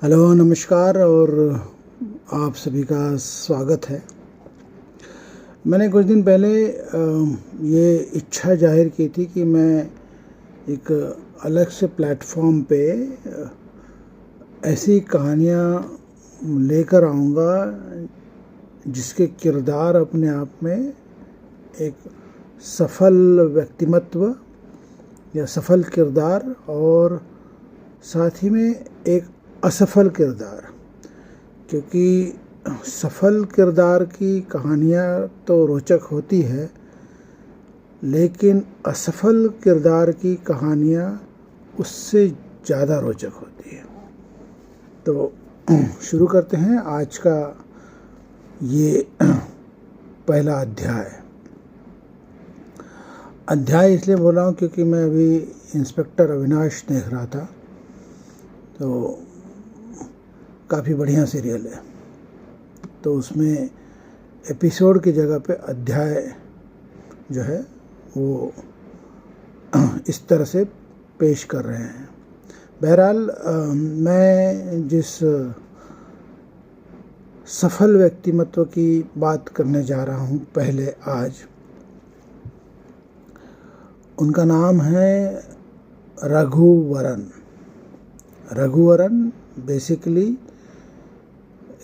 Hello, नमस्कार और आप सभी का स्वागत है। मैंने कुछ दिन पहले ये इच्छा जाहिर की थी कि मैं एक अलग से प्लेटफॉर्म पे ऐसी कहानियाँ लेकर आऊँगा जिसके किरदार अपने आप में एक सफल व्यक्तिमत्व या सफल किरदार और साथ ही में एक असफल किरदार, क्योंकि सफल किरदार की कहानियाँ तो रोचक होती है, लेकिन असफल किरदार की कहानियाँ उससे ज़्यादा रोचक होती है। तो शुरू करते हैं आज का ये पहला अध्याय इसलिए बोल रहा हूँ क्योंकि मैं अभी इंस्पेक्टर अविनाश देख रहा था, तो काफ़ी बढ़िया सीरियल है। तो उसमें एपिसोड की जगह पे अध्याय जो है वो इस तरह से पेश कर रहे हैं। बहरहाल मैं जिस सफल व्यक्तिमत्व की बात करने जा रहा हूँ पहले आज, उनका नाम है रघुवरन। रघुवरन बेसिकली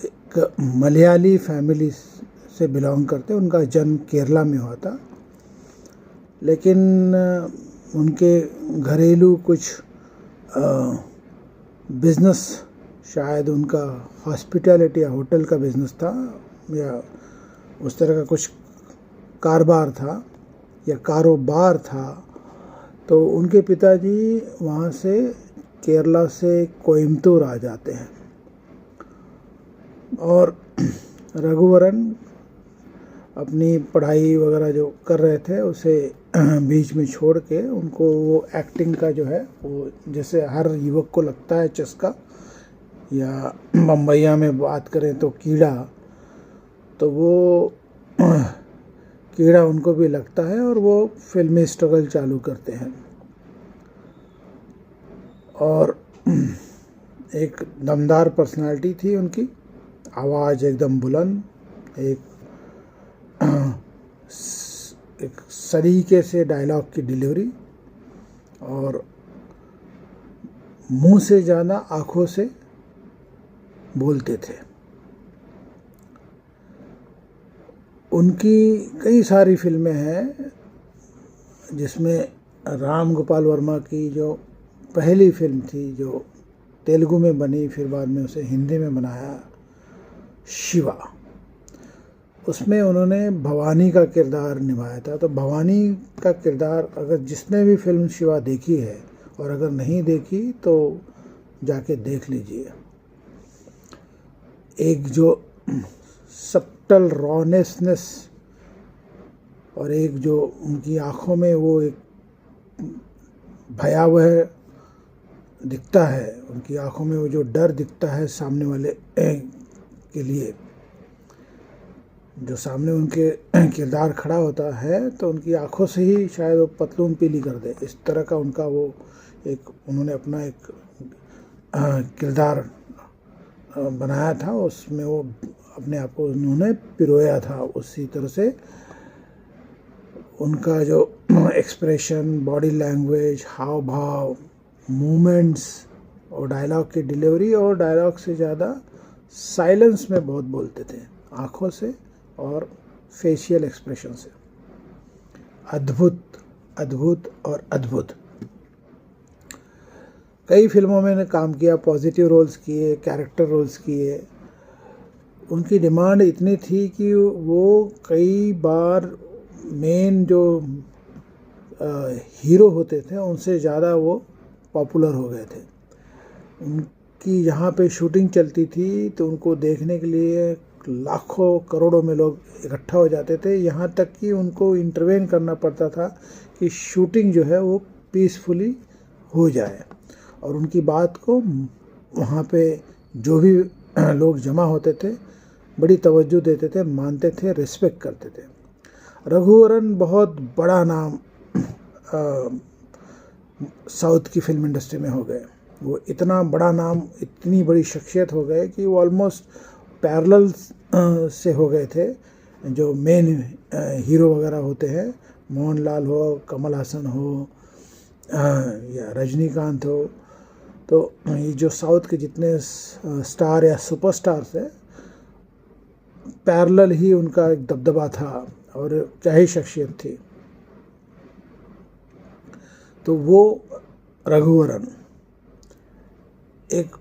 एक मलयाली फैमिली से बिलोंग करते। उनका जन्म केरला में हुआ था, लेकिन उनके घरेलू कुछ बिज़नेस, शायद उनका हॉस्पिटैलिटी या होटल का बिज़नेस था या उस तरह का कुछ कारोबार था या कारोबार था, तो उनके पिताजी वहाँ से केरला से कोयम्बतूर आ जाते हैं और रघुवरन अपनी पढ़ाई वगैरह जो कर रहे थे उसे बीच में छोड़ के उनको वो एक्टिंग का जो है वो, जैसे हर युवक को लगता है चस्का, या बम्बैया में बात करें तो कीड़ा, तो वो कीड़ा उनको भी लगता है और वो फिल्मी स्ट्रगल चालू करते हैं। और एक दमदार पर्सनालिटी थी उनकी, आवाज़ एकदम बुलंद, एक सलीके से डायलॉग की डिलीवरी और मुंह से ज़्यादा आँखों से बोलते थे। उनकी कई सारी फिल्में हैं जिसमें राम गोपाल वर्मा की जो पहली फिल्म थी जो तेलुगु में बनी, फिर बाद में उसे हिंदी में बनाया, शिवा, उसमें उन्होंने भवानी का किरदार निभाया था। तो भवानी का किरदार अगर जिसने भी फिल्म शिवा देखी है और अगर नहीं देखी तो जाके देख लीजिए। एक जो सब्टल रॉनेसनेस और एक जो उनकी आँखों में वो एक भयावह दिखता है, उनकी आँखों में वो जो डर दिखता है सामने वाले के लिए, जो सामने उनके किरदार खड़ा होता है तो उनकी आँखों से ही शायद वो पतलून पीली कर दे, इस तरह का उनका वो एक उन्होंने अपना एक किरदार बनाया था। उसमें वो अपने आप को उन्होंने पिरोया था। उसी तरह से उनका जो एक्सप्रेशन, बॉडी लैंग्वेज, हाव भाव, मूवमेंट्स और डायलॉग की डिलीवरी, और डायलॉग से ज़्यादा साइलेंस में बहुत बोलते थे, आँखों से और फेशियल एक्सप्रेशन से। अद्भुत अद्भुत और अद्भुत। कई फिल्मों में काम किया, पॉजिटिव रोल्स किए, कैरेक्टर रोल्स किए। उनकी डिमांड इतनी थी कि वो कई बार मेन जो हीरो होते थे उनसे ज़्यादा वो पॉपुलर हो गए थे। उनकी जहाँ पे शूटिंग चलती थी तो उनको देखने के लिए लाखों करोड़ों में लोग इकट्ठा हो जाते थे, यहाँ तक कि उनको इंटरवेन करना पड़ता था कि शूटिंग जो है वो पीसफुली हो जाए। और उनकी बात को वहाँ पे जो भी लोग जमा होते थे बड़ी तवज्जो देते थे, मानते थे, रिस्पेक्ट करते थे। रघुवरन बहुत बड़ा नाम साउथ की फिल्म इंडस्ट्री में हो गए। वो इतना बड़ा नाम, इतनी बड़ी शख्सियत हो गए कि वो ऑलमोस्ट पैरेलल से हो गए थे। जो मेन हीरो वगैरह होते हैं, मोहनलाल हो, कमल हासन हो या रजनीकांत हो, तो ये जो साउथ के जितने स्टार या सुपरस्टार्स हैं, पैरेलल ही उनका एक दबदबा था और क्या ही शख्सियत थी। तो वो रघुवरन, एक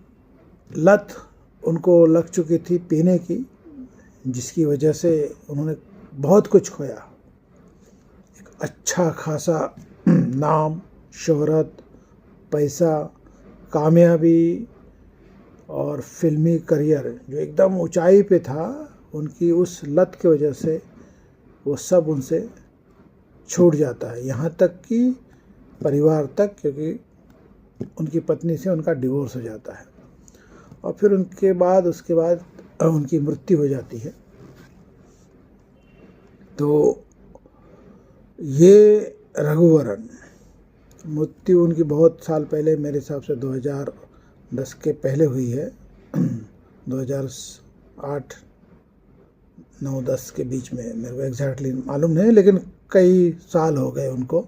लत उनको लग चुकी थी पीने की, जिसकी वजह से उन्होंने बहुत कुछ खोया। एक अच्छा खासा नाम, शोहरत, पैसा, कामयाबी और फिल्मी करियर जो एकदम ऊंचाई पे था, उनकी उस लत की वजह से वो सब उनसे छूट जाता है, यहाँ तक कि परिवार तक, क्योंकि उनकी पत्नी से उनका डिवोर्स हो जाता है और फिर उसके बाद उनकी मृत्यु हो जाती है। तो ये रघुवरन मृत्यु उनकी बहुत साल पहले, मेरे हिसाब से 2010 के पहले हुई है। 2008, 9, 10 के बीच में, मेरे को एग्जैक्टली मालूम नहीं, लेकिन कई साल हो गए उनको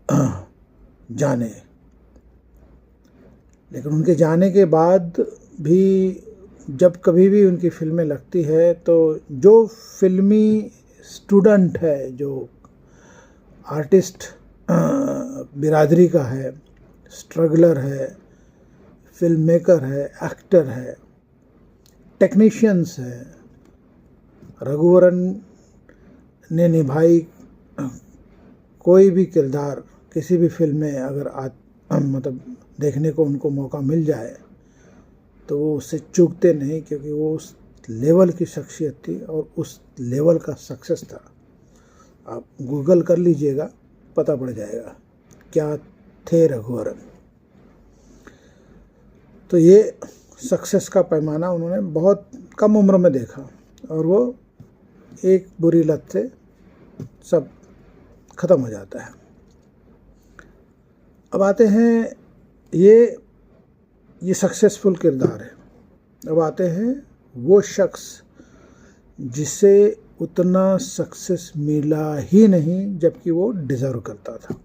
जाने। लेकिन उनके जाने के बाद भी जब कभी भी उनकी फिल्में लगती है, तो जो फिल्मी स्टूडेंट है, जो आर्टिस्ट बिरादरी का है, स्ट्रगलर है, फिल्म मेकर है, एक्टर है, टेक्नीशियंस है, रघुवरन ने निभाई कोई भी किरदार किसी भी फिल्म में अगर मतलब देखने को उनको मौका मिल जाए तो वो उससे चूकते नहीं, क्योंकि वो उस लेवल की शख्सियत थी और उस लेवल का सक्सेस था। आप गूगल कर लीजिएगा, पता पड़ जाएगा क्या थे रघुवरन। तो ये सक्सेस का पैमाना उन्होंने बहुत कम उम्र में देखा और वो एक बुरी लत से सब ख़त्म हो जाता है। अब आते हैं ये सक्सेसफुल किरदार है। अब आते हैं वो शख्स जिसे उतना सक्सेस मिला ही नहीं जबकि वो डिज़र्व करता था।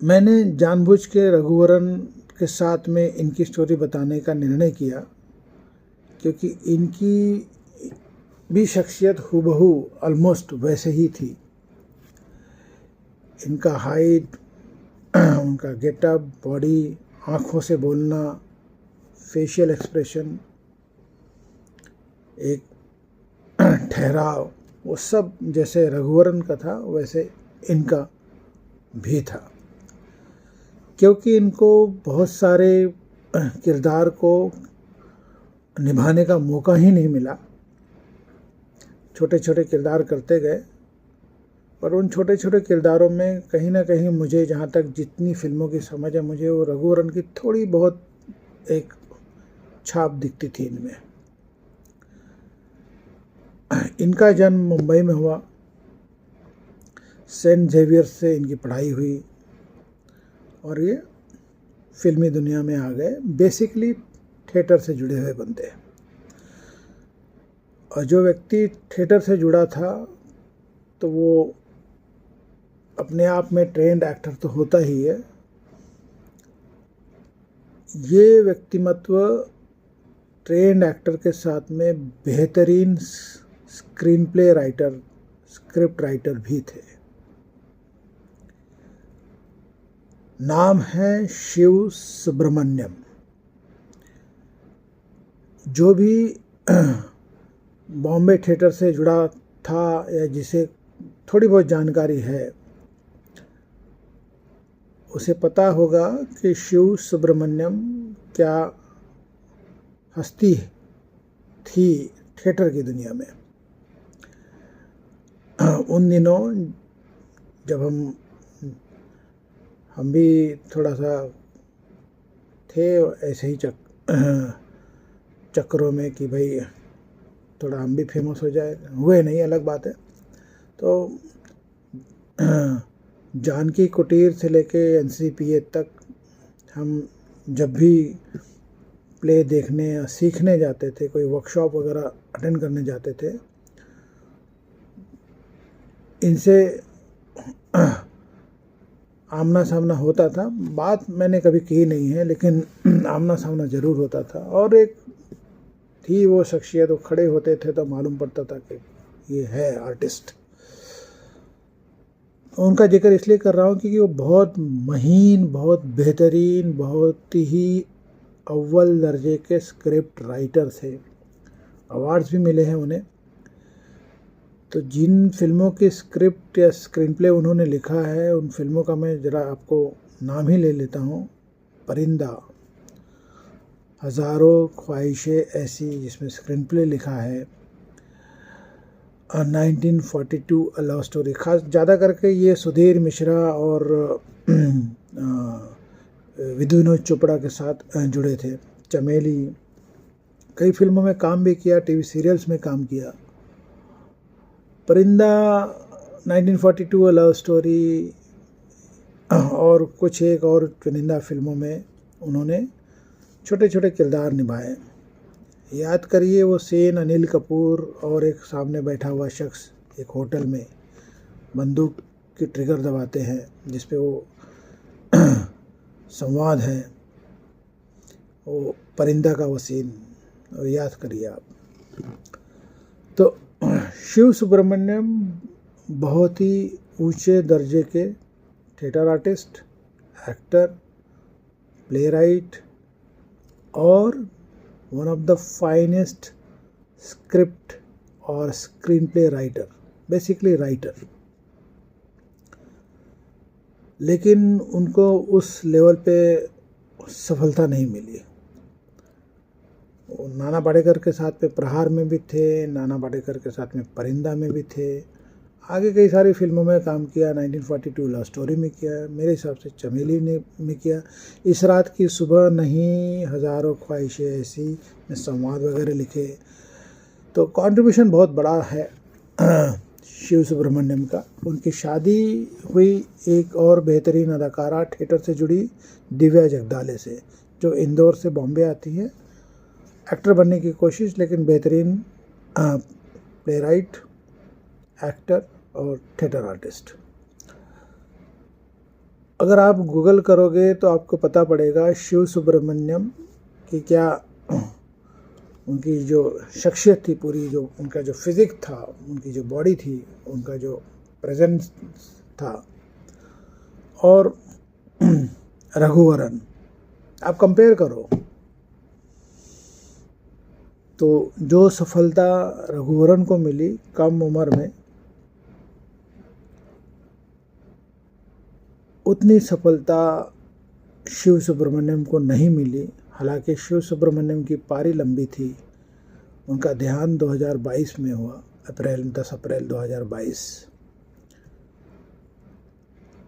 मैंने जानबूझ के रघुवरन के साथ में इनकी स्टोरी बताने का निर्णय किया, क्योंकि इनकी भी शख्सियत हूबहू ऑलमोस्ट वैसे ही थी। इनका हाइट, उनका गेटअप, बॉडी, आँखों से बोलना, फेशियल एक्सप्रेशन, एक ठहराव, वो सब जैसे रघुवरन का था वैसे इनका भी था। क्योंकि इनको बहुत सारे किरदार को निभाने का मौका ही नहीं मिला, छोटे छोटे किरदार करते गए, पर उन छोटे छोटे किरदारों में कहीं ना कहीं मुझे, जहाँ तक जितनी फिल्मों की समझ है, मुझे वो रघुवरन की थोड़ी बहुत एक छाप दिखती थी इनमें। इनका जन्म मुंबई में हुआ, सेंट जेवियर्स से इनकी पढ़ाई हुई और ये फिल्मी दुनिया में आ गए। बेसिकली थिएटर से जुड़े हुए बंदे हैं, और जो व्यक्ति थिएटर से जुड़ा था तो वो अपने आप में ट्रेंड एक्टर तो होता ही है। ये व्यक्तिमत्व ट्रेंड एक्टर के साथ में बेहतरीन screen play writer, script writer भी थे। नाम है शिव सुब्रमण्यम। जो भी बॉम्बे थिएटर से जुड़ा था या जिसे थोड़ी बहुत जानकारी है, उसे पता होगा कि शिव सुब्रमण्यम क्या हस्ती थी थिएटर की दुनिया में। उन दिनों जब हम भी थोड़ा सा थे ऐसे ही चक्करों में कि भाई थोड़ा हम भी फेमस हो जाए, हुए नहीं, अलग बात है। तो जानकी कुटीर से लेके एनसीपीए तक हम जब भी प्ले देखने या सीखने जाते थे, कोई वर्कशॉप वगैरह अटेंड करने जाते थे, इनसे आमना सामना होता था। बात मैंने कभी की नहीं है, लेकिन आमना सामना ज़रूर होता था। और एक थी वो शख्सियत, वो खड़े होते थे तो मालूम पड़ता था कि ये है आर्टिस्ट। उनका जिक्र इसलिए कर रहा हूँ क्योंकि वो बहुत महीन, बहुत बेहतरीन, बहुत ही अव्वल दर्जे के स्क्रिप्ट राइटर थे। अवार्ड्स भी मिले हैं उन्हें। तो जिन फिल्मों की स्क्रिप्ट या स्क्रीन प्ले उन्होंने लिखा है, उन फिल्मों का मैं ज़रा आपको नाम ही ले लेता हूँ। परिंदा, हज़ारों ख्वाहिशें ऐसी, जिसमें स्क्रीन प्ले लिखा है। 1942 अ लव स्टोरी, खास ज़्यादा करके ये सुधीर मिश्रा और विनोद चोपड़ा के साथ जुड़े थे। चमेली, कई फिल्मों में काम भी किया, टीवी सीरियल्स में काम किया। परिंदा, 1942 अ लव स्टोरी और कुछ एक और चुनिंदा फिल्मों में उन्होंने छोटे छोटे किरदार निभाए। याद करिए वो सीन, अनिल कपूर और एक सामने बैठा हुआ शख्स एक होटल में बंदूक की ट्रिगर दबाते हैं, जिस पे वो संवाद है, वो परिंदा का वो सीन, और याद करिए आप। तो शिव सुब्रमण्यम बहुत ही ऊंचे दर्जे के theatre artist, actor, playwright और one of the finest script और screenplay writer, basically writer. लेकिन उनको उस लेवल पे सफलता नहीं मिली। वो नाना पाटेकर के साथ में प्रहार में भी थे, नाना पाटेकर के साथ में परिंदा में भी थे, आगे कई सारी फिल्मों में काम किया। 1942 लव स्टोरी में किया, मेरे हिसाब से चमेली ने में किया, इस रात की सुबह नहीं, हज़ारों ख्वाहिशें ऐसी में संवाद वगैरह लिखे। तो कंट्रीब्यूशन बहुत बड़ा है शिव सुब्रमण्यम का। उनकी शादी हुई एक और बेहतरीन अदाकारा थिएटर से जुड़ी दिव्या जगदाले से, जो इंदौर से बॉम्बे आती है, एक्टर बनने की कोशिश, लेकिन बेहतरीन प्ले राइट, एक्टर और थिएटर आर्टिस्ट। अगर आप गूगल करोगे तो आपको पता पड़ेगा शिव सुब्रमण्यम की क्या, उनकी जो शख्सियत थी पूरी, जो उनका जो फिज़िक था, उनकी जो बॉडी थी, उनका जो प्रेजेंस था, और रघुवरन आप कंपेयर करो तो जो सफलता रघुवरन को मिली कम उम्र में, उतनी सफलता शिव सुब्रमण्यम को नहीं मिली। हालांकि शिव सुब्रमण्यम की पारी लंबी थी। उनका देहांत 2022 में हुआ, 10 अप्रैल 2022।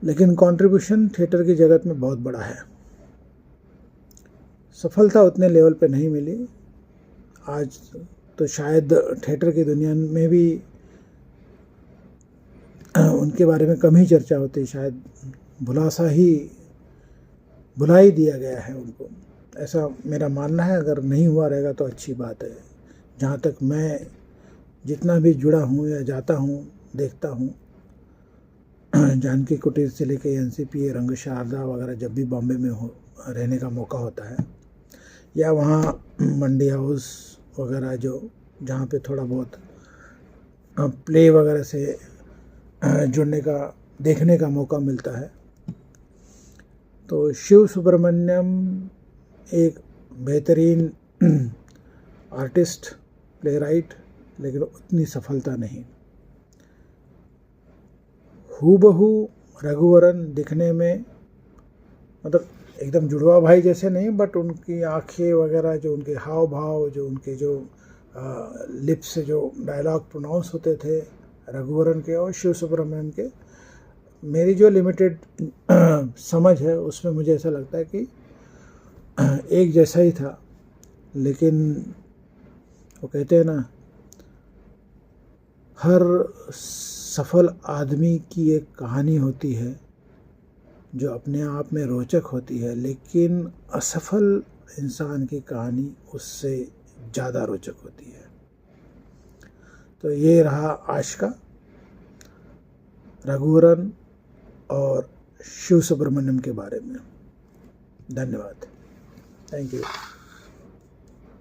लेकिन कंट्रीब्यूशन थिएटर की जगत में बहुत बड़ा है। सफलता उतने लेवल पे नहीं मिली। आज तो शायद थिएटर की दुनिया में भी उनके बारे में कम ही चर्चा होती, शायद भुला ही दिया गया है उनको, ऐसा मेरा मानना है। अगर नहीं हुआ रहेगा तो अच्छी बात है। जहाँ तक मैं जितना भी जुड़ा हूँ या जाता हूँ, देखता हूँ, जानकी कुटीर से लेके एनसीपीए, रंग शारदा वगैरह, जब भी बॉम्बे में रहने का मौका होता है, या वहाँ मंडी हाउस वगैरह जहाँ पे थोड़ा बहुत प्ले वगैरह से जुड़ने का, देखने का मौका मिलता है, तो शिव सुब्रमण्यम एक बेहतरीन आर्टिस्ट, प्ले राइट, लेकिन उतनी सफलता नहीं। हूबहू रघुवरन दिखने में, मतलब एकदम जुड़वा भाई जैसे नहीं, बट उनकी आंखें वगैरह, जो उनके हाव भाव, जो उनके जो लिप्स से जो डायलॉग प्रोनाउंस होते थे रघुवरन के और शिव सुब्रमण्यम के, मेरी जो लिमिटेड समझ है उसमें मुझे ऐसा लगता है कि एक जैसा ही था। लेकिन वो कहते हैं ना, हर सफल आदमी की एक कहानी होती है, जो अपने आप में रोचक होती है, लेकिन असफल इंसान की कहानी उससे ज़्यादा रोचक होती है। तो ये रहा आज का रघुवरन और शिव सुब्रमण्यम के बारे में। धन्यवाद। Thank you.